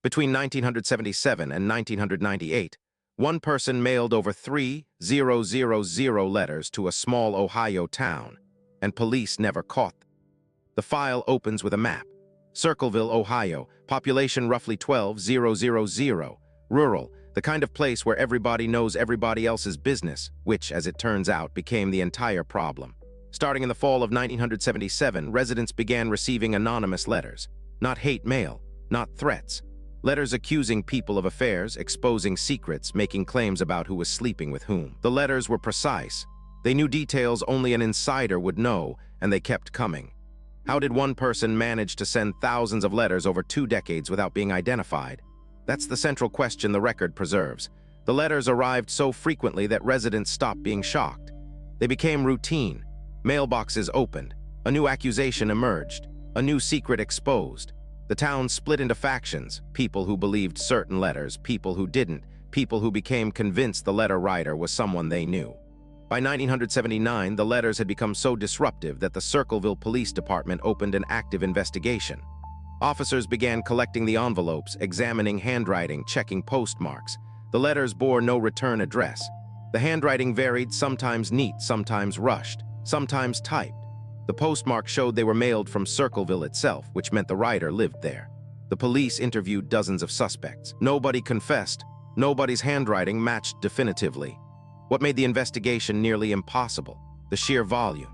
Between 1977 and 1998, one person mailed over 3,000 letters to a small Ohio town, and police never caught them. The file opens with a map. Circleville, Ohio, population roughly 12,000, rural, the kind of place where everybody knows everybody else's business, which, as it turns out, became the entire problem. Starting in the fall of 1977, residents began receiving anonymous letters. Not hate mail, not threats. Letters accusing people of affairs, exposing secrets, making claims about who was sleeping with whom. The letters were precise. They knew details only an insider would know, and they kept coming. How did one person manage to send thousands of letters over 2 decades without being identified? That's the central question the record preserves. The letters arrived so frequently that residents stopped being shocked. They became routine. Mailboxes opened. A new accusation emerged. A new secret exposed. The town split into factions, people who believed certain letters, people who didn't, people who became convinced the letter writer was someone they knew. By 1979, the letters had become so disruptive that the Circleville Police Department opened an active investigation. Officers began collecting the envelopes, examining handwriting, checking postmarks. The letters bore no return address. The handwriting varied, sometimes neat, sometimes rushed, sometimes typed. The postmark showed they were mailed from Circleville itself, which meant the writer lived there. The police interviewed dozens of suspects. Nobody confessed. Nobody's handwriting matched definitively. What made the investigation nearly impossible? The sheer volume.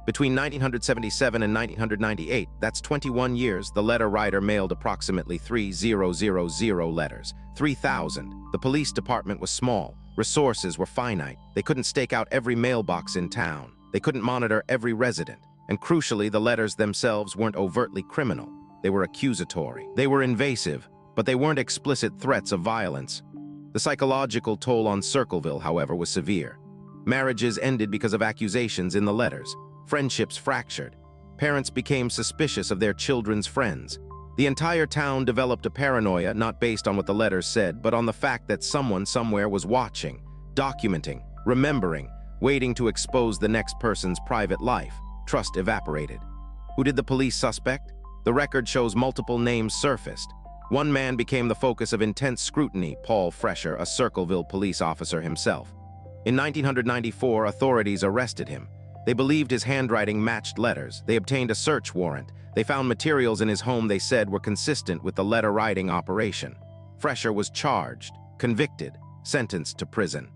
Between 1977 and 1998, that's 21 years, the letter writer mailed approximately 3,000 letters. 3,000. The police department was small. Resources were finite. They couldn't stake out every mailbox in town. They couldn't monitor every resident. And crucially, the letters themselves weren't overtly criminal. They were accusatory. They were invasive, but they weren't explicit threats of violence. The psychological toll on Circleville, however, was severe. Marriages ended because of accusations in the letters. Friendships fractured. Parents became suspicious of their children's friends. The entire town developed a paranoia not based on what the letters said, but on the fact that someone somewhere was watching, documenting, remembering, waiting to expose the next person's private life. Trust evaporated. Who did the police suspect? The record shows multiple names surfaced. One man became the focus of intense scrutiny, Paul Freshour, a Circleville police officer himself. In 1994, authorities arrested him. They believed his handwriting matched letters. They obtained a search warrant. They found materials in his home they said were consistent with the letter-writing operation. Freshour was charged, convicted, sentenced to prison.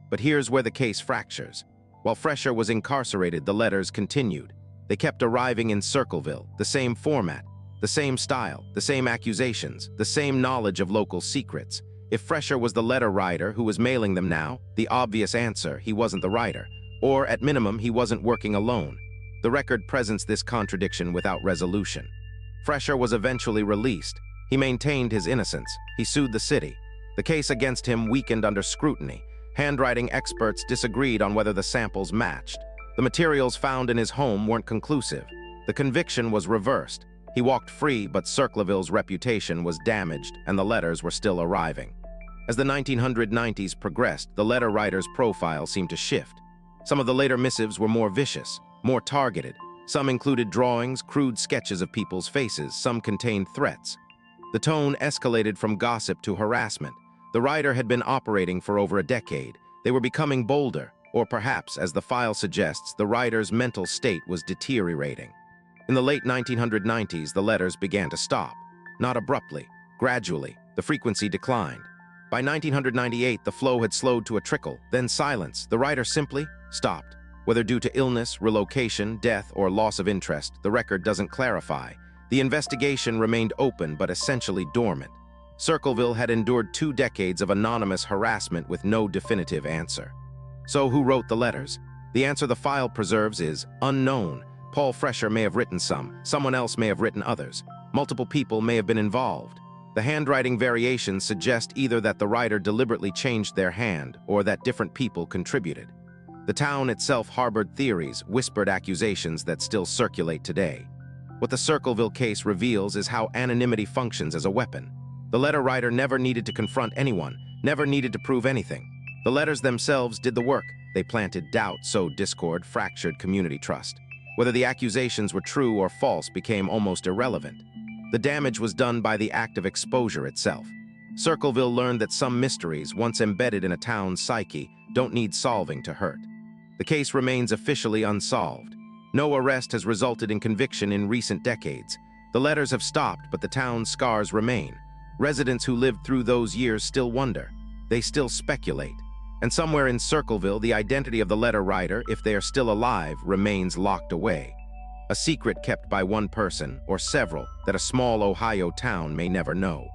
But here's where the case fractures. While Freshour was incarcerated, the letters continued. They kept arriving in Circleville, the same format, the same style, the same accusations, the same knowledge of local secrets. If Freshour was the letter writer who was mailing them now, the obvious answer, he wasn't the writer. Or, at minimum, he wasn't working alone. The record presents this contradiction without resolution. Freshour was eventually released. He maintained his innocence. He sued the city. The case against him weakened under scrutiny. Handwriting experts disagreed on whether the samples matched. The materials found in his home weren't conclusive. The conviction was reversed. He walked free, but Circleville's reputation was damaged, and the letters were still arriving. As the 1990s progressed, the letter writer's profile seemed to shift. Some of the later missives were more vicious, more targeted. Some included drawings, crude sketches of people's faces. Some contained threats. The tone escalated from gossip to harassment. The writer had been operating for over a decade. They were becoming bolder, or perhaps, as the file suggests, the writer's mental state was deteriorating. In the late 1990s, the letters began to stop. Not abruptly, gradually, the frequency declined. By 1998, the flow had slowed to a trickle, then silence. The writer simply stopped. Whether due to illness, relocation, death, or loss of interest, the record doesn't clarify. The investigation remained open but essentially dormant. Circleville had endured 2 decades of anonymous harassment with no definitive answer. So who wrote the letters? The answer the file preserves is unknown. Paul Freshour may have written some. Someone else may have written others. Multiple people may have been involved. The handwriting variations suggest either that the writer deliberately changed their hand or that different people contributed. The town itself harbored theories, whispered accusations that still circulate today. What the Circleville case reveals is how anonymity functions as a weapon. The letter writer never needed to confront anyone, never needed to prove anything. The letters themselves did the work. They planted doubt, sowed discord, fractured community trust. Whether the accusations were true or false became almost irrelevant. The damage was done by the act of exposure itself. Circleville learned that some mysteries, once embedded in a town's psyche, don't need solving to hurt. The case remains officially unsolved. No arrest has resulted in conviction in recent decades. The letters have stopped, but the town's scars remain. Residents who lived through those years still wonder. They still speculate. And somewhere in Circleville, the identity of the letter writer, if they are still alive, remains locked away. A secret kept by one person, or several, that a small Ohio town may never know.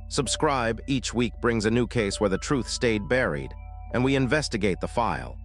Subscribe each week brings a new case where the truth stayed buried, and we investigate the file.